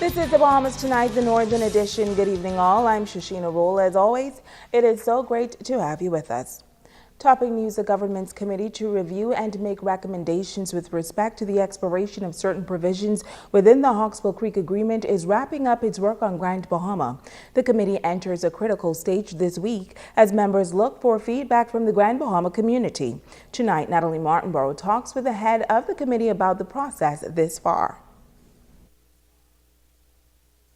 This is the Bahamas Tonight, the Northern Edition. Good evening, all. I'm Shashina Roll. As always, it is so great to have you with us. Topping news, the government's committee to review and make recommendations with respect to the expiration of certain provisions within the Hawksbill Creek Agreement is wrapping up its work on Grand Bahama. The committee enters a critical stage this week as members look for feedback from the Grand Bahama community. Tonight, Natalie Martinborough talks with the head of the committee about the process this far.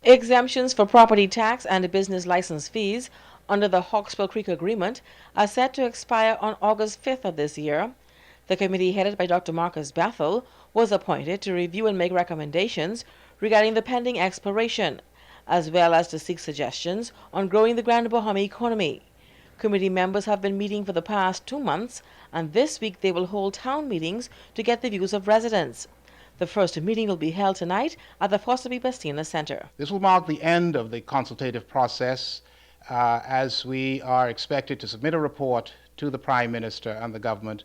Exemptions for property tax and business license fees under the Hawksbill Creek Agreement are set to expire on August 5th of this year. The committee headed by Dr. Marcus Bethel was appointed to review and make recommendations regarding the pending expiration, as well as to seek suggestions on growing the Grand Bahama economy. Committee members have been meeting for the past 2 months, and this week they will hold town meetings to get the views of residents. The first meeting will be held tonight at the Foster B. Bastina Center. This will mark the end of the consultative process as we are expected to submit a report to the Prime Minister and the government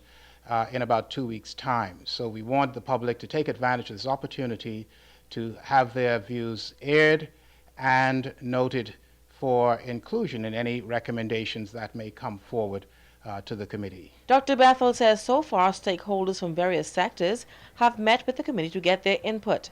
in about 2 weeks' time. So we want the public to take advantage of this opportunity to have their views aired and noted for inclusion in any recommendations that may come forward to the committee. Dr. Bethel says so far stakeholders from various sectors have met with the committee to get their input,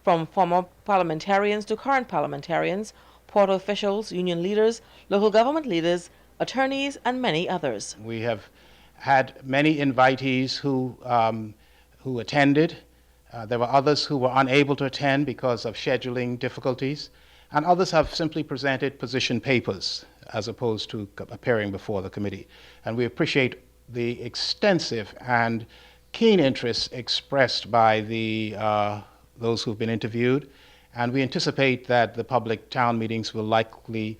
from former parliamentarians to current parliamentarians, port officials, union leaders, local government leaders, attorneys, and many others. We have had many invitees who attended. There were others who were unable to attend because of scheduling difficulties, and others have simply presented position papers as opposed to appearing before the committee. And we appreciate the extensive and keen interest expressed by those who've been interviewed, and we anticipate that the public town meetings will likely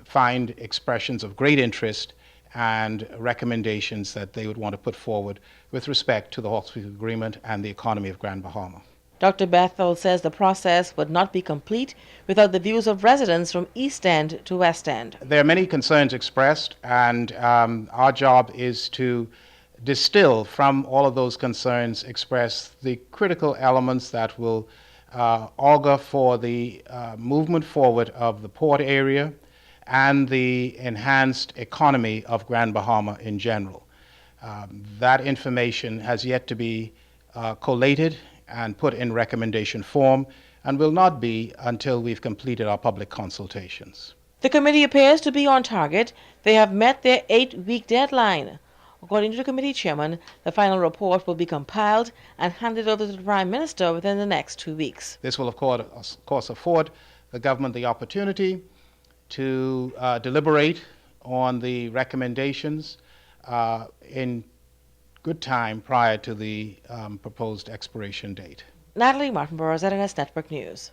find expressions of great interest and recommendations that they would want to put forward with respect to the Hawksbill Agreement and the economy of Grand Bahama. Dr. Bethel says the process would not be complete without the views of residents from East End to West End. There are many concerns expressed, and our job is to distill from all of those concerns, express the critical elements that will augur for the movement forward of the port area and the enhanced economy of Grand Bahama in general. That information has yet to be collated and put in recommendation form, and will not be until we've completed our public consultations. The committee appears to be on target. They have met their 8-week deadline. According to the committee chairman, the final report will be compiled and handed over to the Prime Minister within the next 2 weeks. This will, of course, afford the government the opportunity to deliberate on the recommendations in good time prior to the proposed expiration date. Natalie Martinborough, ZNS Network News.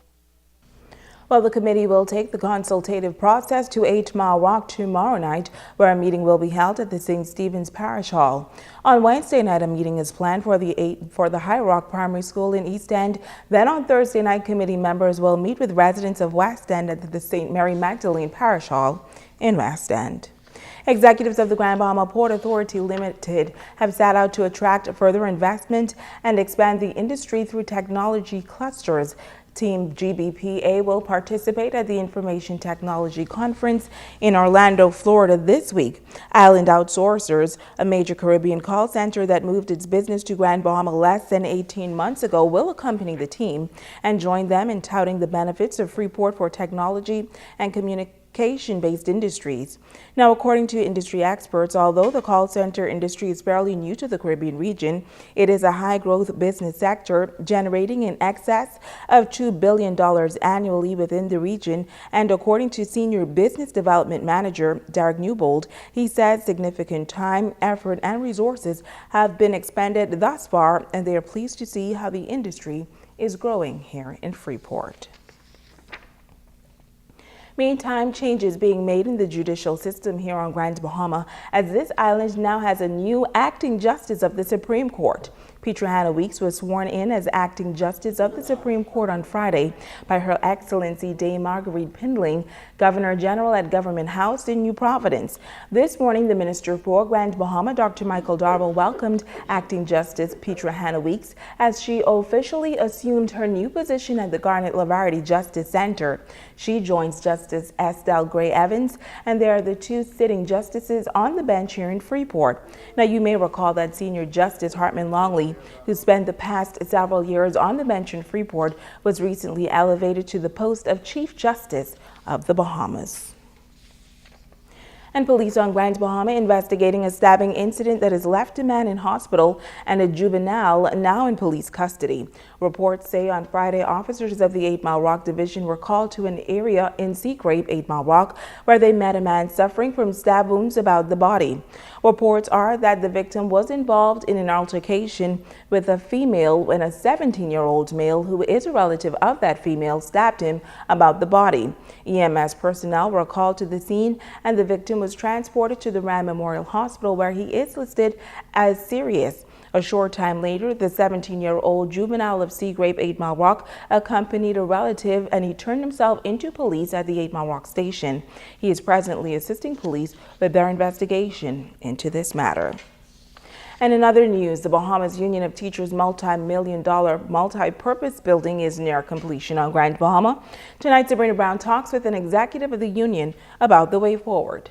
Well, the committee will take the consultative process to 8 Mile Rock tomorrow night, where a meeting will be held at the St. Stephen's Parish Hall. On Wednesday night, a meeting is planned for the High Rock Primary School in East End. Then on Thursday night, committee members will meet with residents of West End at the St. Mary Magdalene Parish Hall in West End. Executives of the Grand Bahama Port Authority Limited have set out to attract further investment and expand the industry through technology clusters. Team GBPA will participate at the Information Technology Conference in Orlando, Florida this week. Island Outsourcers, a major Caribbean call center that moved its business to Grand Bahama less than 18 months ago, will accompany the team and join them in touting the benefits of Freeport for technology and communication-based industries. Now, according to industry experts, although the call center industry is fairly new to the Caribbean region, it is a high-growth business sector generating in excess of $2 billion annually within the region. And according to Senior Business Development Manager Derek Newbold, he says significant time, effort, and resources have been expended thus far, and they are pleased to see how the industry is growing here in Freeport. Meantime, changes being made in the judicial system here on Grand Bahama, as this island now has a new acting justice of the Supreme Court. Petra Hannah Weeks was sworn in as acting justice of the Supreme Court on Friday by Her Excellency Dame Marguerite Pindling, Governor General at Government House in New Providence. This morning, the Minister for Grand Bahama, Dr. Michael Darwell, welcomed acting Justice Petra Hannah Weeks as she officially assumed her new position at the Garnet Lavarity Justice Center. She joins Justice Estelle Gray Evans, and they are the two sitting justices on the bench here in Freeport. Now, you may recall that Senior Justice Hartman Longley, who spent the past several years on the bench in Freeport, was recently elevated to the post of Chief Justice of the Bahamas. And police on Grand Bahama investigating a stabbing incident that has left a man in hospital and a juvenile now in police custody. Reports say on Friday, officers of the 8 Mile Rock Division were called to an area in Seagrape, 8 Mile Rock, where they met a man suffering from stab wounds about the body. Reports are that the victim was involved in an altercation with a female when a 17-year-old male who is a relative of that female stabbed him about the body. EMS personnel were called to the scene, and the victim was transported to the Rand Memorial Hospital, where he is listed as serious. A short time later, the 17-year-old juvenile of Seagrape, 8 Mile Rock, accompanied a relative, and he turned himself into police at the 8 Mile Rock station. He is presently assisting police with their investigation into this matter. And in other news, the Bahamas Union of Teachers multi-million-dollar multi-purpose building is near completion on Grand Bahama. Tonight, Sabrina Brown talks with an executive of the union about the way forward.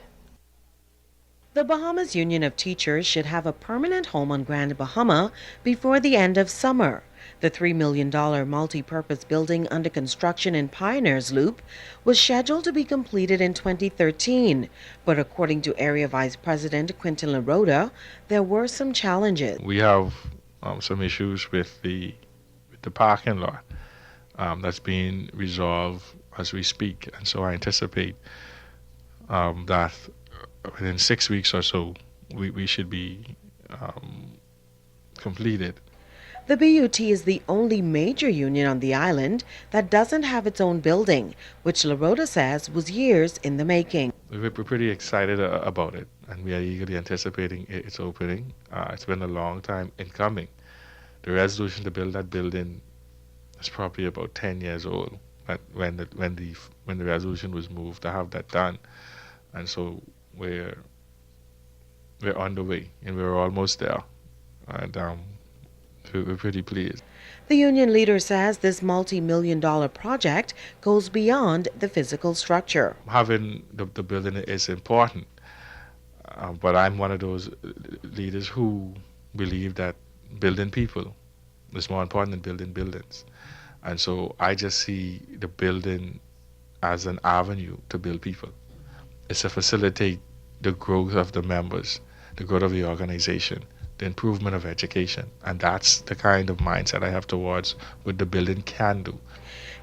The Bahamas Union of Teachers should have a permanent home on Grand Bahama before the end of summer. The $3 million multi-purpose building under construction in Pioneers Loop was scheduled to be completed in 2013, but according to Area Vice President Quintin LaRoda, there were some challenges. We have some issues with the parking lot that's being resolved as we speak, and so I anticipate that within 6 weeks or so we should be completed. The BUT is the only major union on the island that doesn't have its own building, which LaRoda says was years in the making. We're pretty excited about it, and we are eagerly anticipating its opening. It's been a long time in coming. The resolution to build that building is probably about 10 years old, but when the resolution was moved to have that done, and so we're on the way, and we're almost there, and we're pretty pleased. The union leader says this multi-million-dollar project goes beyond the physical structure. Having the building is important, but I'm one of those leaders who believe that building people is more important than building buildings. And so I just see the building as an avenue to build people. It's to facilitate the growth of the members, the growth of the organization, the improvement of education, and that's the kind of mindset I have towards what the building can do.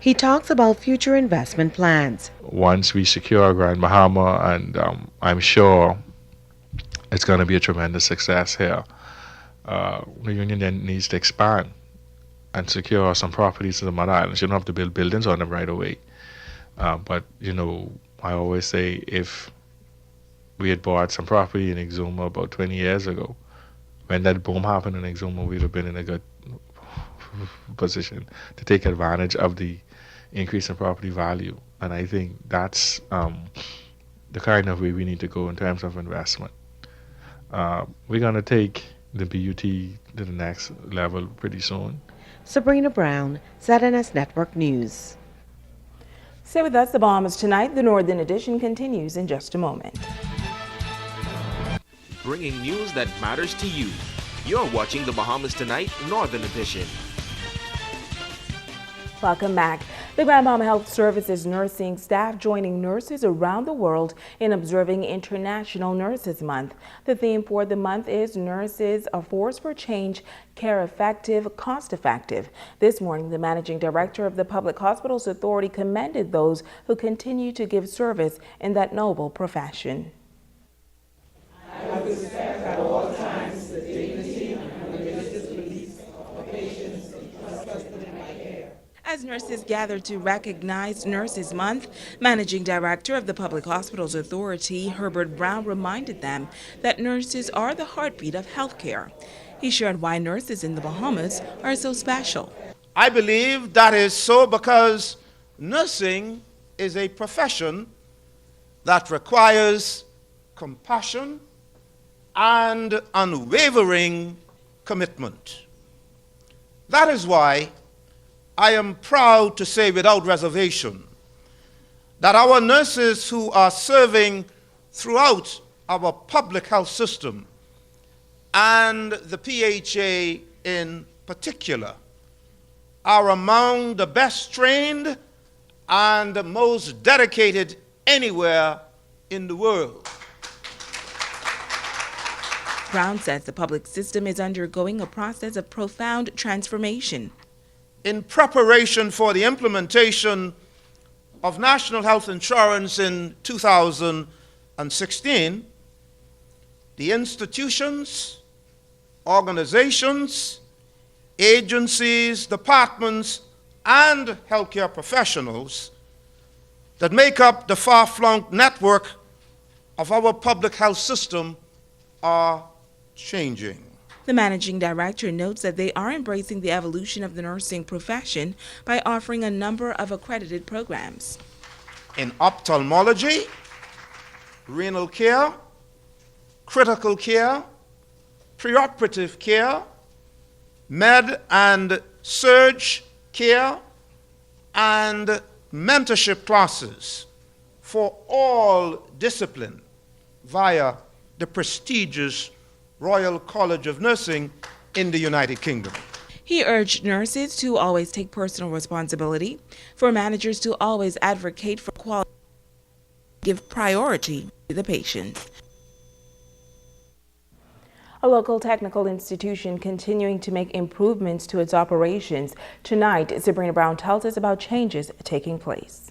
He talks about future investment plans. Once we secure Grand Bahama, and I'm sure it's going to be a tremendous success here, the union then needs to expand and secure some properties to the Mother Islands. You don't have to build buildings on them right away. But, you know, I always say if we had bought some property in Exuma about 20 years ago, when that boom happened in Exuma, we'd have been in a good position to take advantage of the increase in property value. And I think that's the kind of way we need to go in terms of investment. We're going to take the BUT to the next level pretty soon. Sabrina Brown, ZNS Network News. Stay with us, the Bahamas Tonight. The Northern Edition continues in just a moment. Bringing news that matters to you. You're watching the Bahamas Tonight Northern Edition. Welcome back. The Grand Bahama Health Services nursing staff joining nurses around the world in observing International Nurses Month. The theme for the month is Nurses, a Force for Change, Care Effective, Cost Effective. This morning, the managing director of the Public Hospitals Authority commended those who continue to give service in that noble profession. I would respect at all times the dignity and religious beliefs of patients entrusted in my care. As nurses gather to recognize Nurses Month, Managing Director of the Public Hospitals Authority, Herbert Brown, reminded them that nurses are the heartbeat of healthcare. He shared why nurses in the Bahamas are so special. I believe that is so because nursing is a profession that requires compassion and unwavering commitment. That is why I am proud to say without reservation that our nurses who are serving throughout our public health system and the PHA in particular are among the best trained and most dedicated anywhere in the world. Brown says the public system is undergoing a process of profound transformation. In preparation for the implementation of national health insurance in 2016, the institutions, organizations, agencies, departments, and healthcare professionals that make up the far-flung network of our public health system are changing. The managing director notes that they are embracing the evolution of the nursing profession by offering a number of accredited programs. In ophthalmology, renal care, critical care, preoperative care, med and surge care, and mentorship classes for all discipline via the prestigious Royal College of Nursing in the United Kingdom. He urged nurses to always take personal responsibility, for managers to always advocate for quality, give priority to the patient. A local technical institution continuing to make improvements to its operations. Tonight, Sabrina Brown tells us about changes taking place.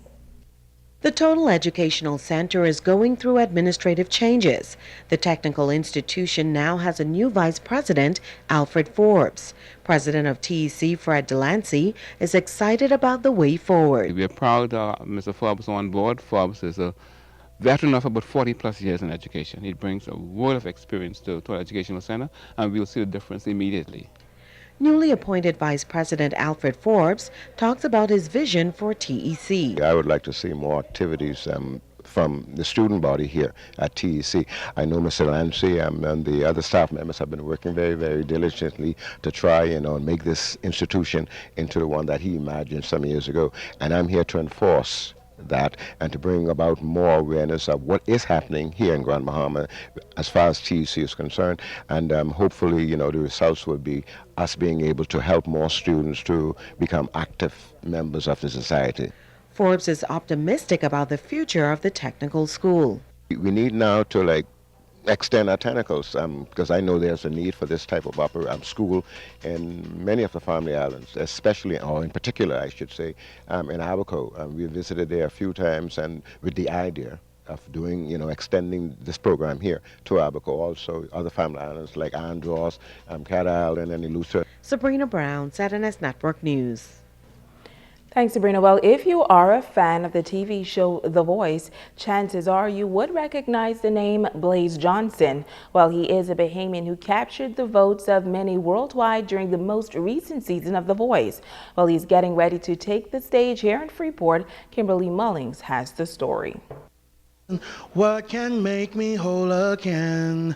The Total Educational Center is going through administrative changes. The technical institution now has a new vice president, Alfred Forbes. President of TEC, Fred Delancey, is excited about the way forward. We are proud Mr. Forbes on board. Forbes is a veteran of about 40 plus years in education. He brings a world of experience to Total Educational Center, and we'll see the difference immediately. Newly appointed Vice President Alfred Forbes talks about his vision for TEC. I would like to see more activities from the student body here at TEC. I know Mr. Delancey and the other staff members have been working very, very diligently to try and make this institution into the one that he imagined some years ago. And I'm here to enforce that and to bring about more awareness of what is happening here in Grand Bahama as far as TEC is concerned, and hopefully the results will be us being able to help more students to become active members of the society. Forbes is optimistic about the future of the technical school. We need now to extend our tentacles because I know there's a need for this type of school in many of the family islands, especially, or in particular I should say, in Abaco. We visited there a few times and with the idea of doing, extending this program here to Abaco, also other family islands like Andros, Cat Island and Eleuthera. Sabrina Brown, ZNS Network News. Thanks, Sabrina. Well, if you are a fan of the TV show The Voice, chances are you would recognize the name Blaze Johnson. Well, he is a Bahamian who captured the votes of many worldwide during the most recent season of The Voice. Well, he's getting ready to take the stage here in Freeport. Kimberly Mullings has the story. What can make me whole again?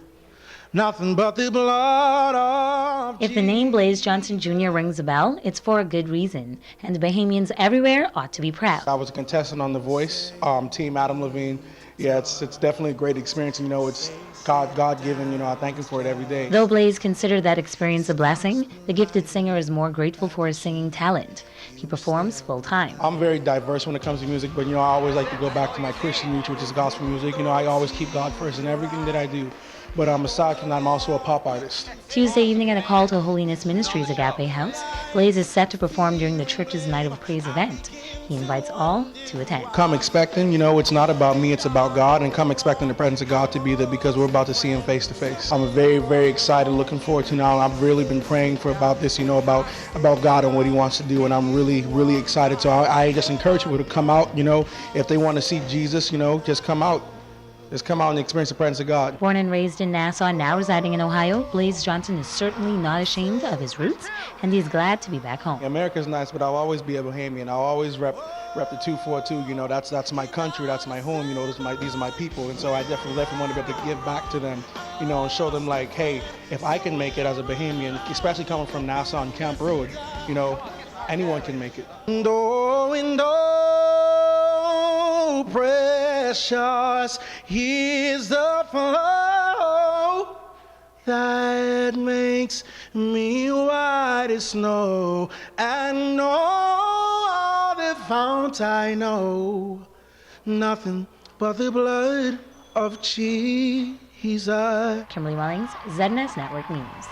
Nothing but the blood of If the name Blaze Johnson Jr. rings a bell, it's for a good reason, and Bahamians everywhere ought to be proud. I was a contestant on The Voice, Team Adam Levine. Yeah, it's definitely a great experience. It's God-given. I thank him for it every day. Though Blaze considered that experience a blessing, the gifted singer is more grateful for his singing talent. He performs full-time. I'm very diverse when it comes to music, but I always like to go back to my Christian roots, which is gospel music. I always keep God first in everything that I do. But aside from that, I'm also a pop artist. Tuesday evening at a Call to Holiness Ministries Agape House, Blaze is set to perform during the church's Night of Praise event. He invites all to attend. Come expecting, it's not about me, it's about God, and come expecting the presence of God to be there because we're about to see him face to face. I'm very, very excited, looking forward to now. I've really been praying about this, about God and what he wants to do, and I'm really, really excited. So I just encourage people to come out, if they want to see Jesus, just come out. Just come out and experience the presence of God. Born and raised in Nassau, now residing in Ohio, Blaze Johnson is certainly not ashamed of his roots, and he's glad to be back home. America's nice, but I'll always be a Bahamian. I'll always rep the 242. You know, that's my country, that's my home. You know, these are my people, and so I definitely want to be able to give back to them. You know, and show them like, hey, if I can make it as a Bahamian, especially coming from Nassau and Camp Road, you know, anyone can make it. And oh, precious is the flow that makes me white as snow, and no other fount I know, nothing but the blood of Jesus. Kimberly Mullings, ZNS Network News.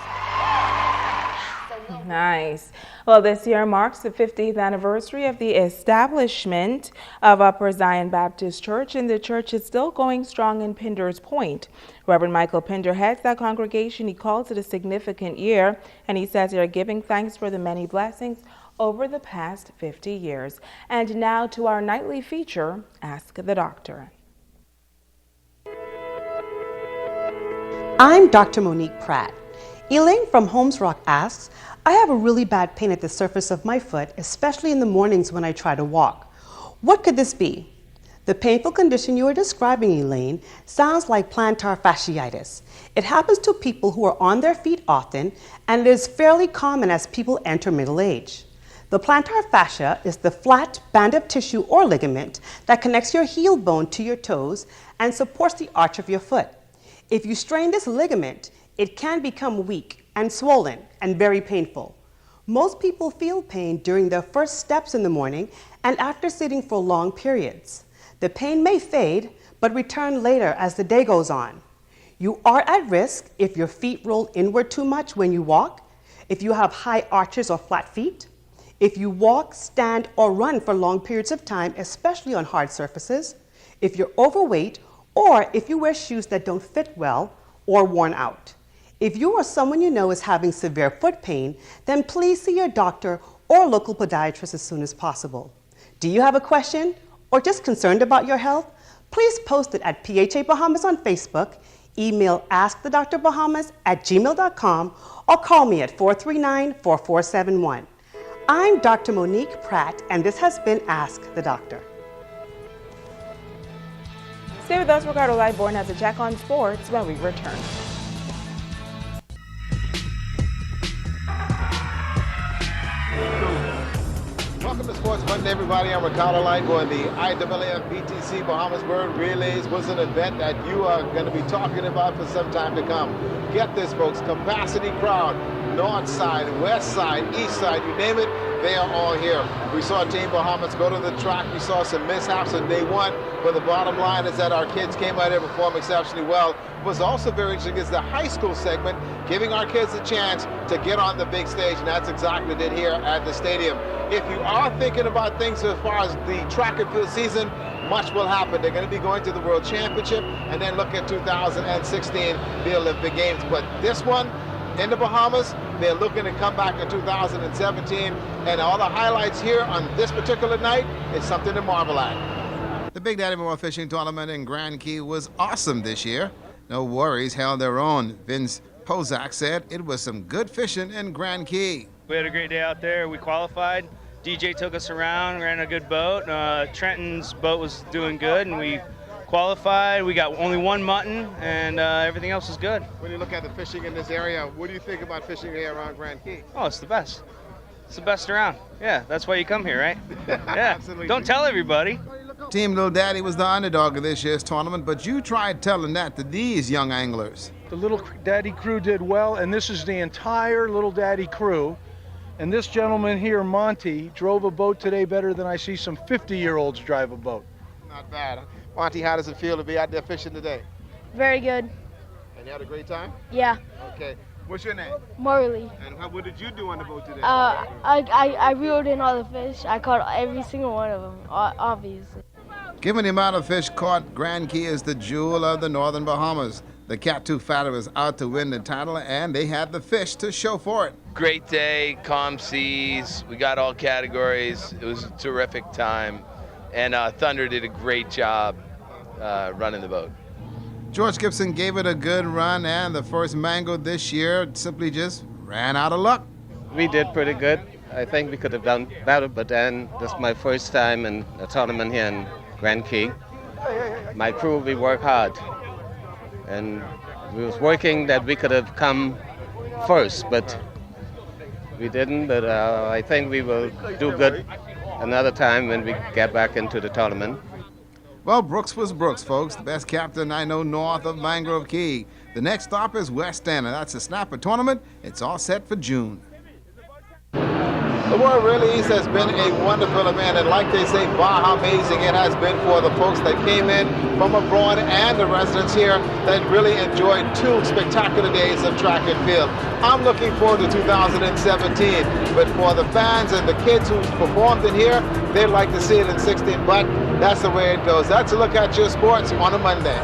Nice. Well, this year marks the 50th anniversary of the establishment of Upper Zion Baptist Church, and the church is still going strong in Pinder's Point. Reverend Michael Pinder heads that congregation. He calls it a significant year, and he says they are giving thanks for the many blessings over the past 50 years. And now to our nightly feature, Ask the Doctor. I'm Dr. Monique Pratt. Elaine from Holmes Rock asks, I have a really bad pain at the surface of my foot, especially in the mornings when I try to walk. What could this be? The painful condition you are describing, Elaine, sounds like plantar fasciitis. It happens to people who are on their feet often, and it is fairly common as people enter middle age. The plantar fascia is the flat band of tissue or ligament that connects your heel bone to your toes and supports the arch of your foot. If you strain this ligament, it can become weak and swollen and very painful. Most people feel pain during their first steps in the morning and after sitting for long periods. The pain may fade, but return later as the day goes on. You are at risk if your feet roll inward too much when you walk, if you have high arches or flat feet, if you walk, stand, or run for long periods of time, especially on hard surfaces, if you're overweight, or if you wear shoes that don't fit well or worn out. If you or someone you know is having severe foot pain, then please see your doctor or local podiatrist as soon as possible. Do you have a question or just concerned about your health? Please post it at PHA Bahamas on Facebook, email askthedrbahamas@gmail.com, or call me at 439-4471. I'm Dr. Monique Pratt, and this has been Ask the Doctor. Stay with us. Ricardo Lightborn has a check on sports when we return. Welcome to Sports Monday, everybody. I'm Ricardo Lightborn. The IAAF BTC Bahamas Bird Relays was an event that you are going to be talking about for some time to come. Get this, folks, capacity crowd, north side, west side, east side, you name it, they are all here. We saw Team Bahamas go to the track. We saw some mishaps on day one, but the bottom line is that our kids came out here and performed exceptionally well. What was also very interesting is the high school segment, giving our kids a chance to get on the big stage, and that's exactly what they did here at the stadium. If you are thinking about things as far as the track and field season, much will happen. They're going to be going to the World Championship and then look at 2016, the Olympic Games. But this one, in the Bahamas, they're looking to come back in 2017, and all the highlights here on this particular night is something to marvel at. The Big Daddy Moore Fishing Tournament in Grand Key was awesome this year. No worries held their own. Vince Pozak said it was some good fishing in Grand Key. We had a great day out there. We qualified. DJ took us around, ran a good boat. Trenton's boat was doing good, and we qualified. We got only one mutton, and everything else is good. When you look at the fishing in this area, what do you think about fishing here around Grand Key? Oh, it's the best. It's the best around. Yeah, that's why you come here, right? Yeah. Absolutely. Don't tell everybody. Team Little Daddy was the underdog of this year's tournament, but you tried telling that to these young anglers. The Little Daddy crew did well, and this is the entire Little Daddy crew. And this gentleman here, Monty, drove a boat today better than I see some 50-year-olds drive a boat. Not bad. Monty, how does it feel to be out there fishing today? Very good. And you had a great time? Yeah. Okay. What's your name? Morley. And what did you do on the boat today? I reeled in all the fish. I caught every single one of them, obviously. Given the amount of fish caught, Grand Key is the jewel of the Northern Bahamas. The Cat 2 Fatter was out to win the title, and they had the fish to show for it. Great day, calm seas. We got all categories. It was a terrific time. And Thunder did a great job running the boat. George Gibson gave it a good run, and the first mango this year simply just ran out of luck. We did pretty good. I think we could have done better, but then this is my first time in a tournament here in Grand Key. My crew, we work hard, and we was working that we could have come first, but we didn't. But I think we will do good another time when we get back into the tournament. Well, Brooks was Brooks, folks, the best captain I know north of Mangrove Key. The next stop is West End, and that's a snapper tournament. It's all set for June. The World Rallies has been a wonderful event, and like they say, Baja amazing it has been for the folks that came in from abroad and the residents here that really enjoyed 2 spectacular days of track and field. I'm looking forward to 2017, but for the fans and the kids who performed in here, they'd like to see it in 16, but that's the way it goes. That's a look at your sports on a Monday.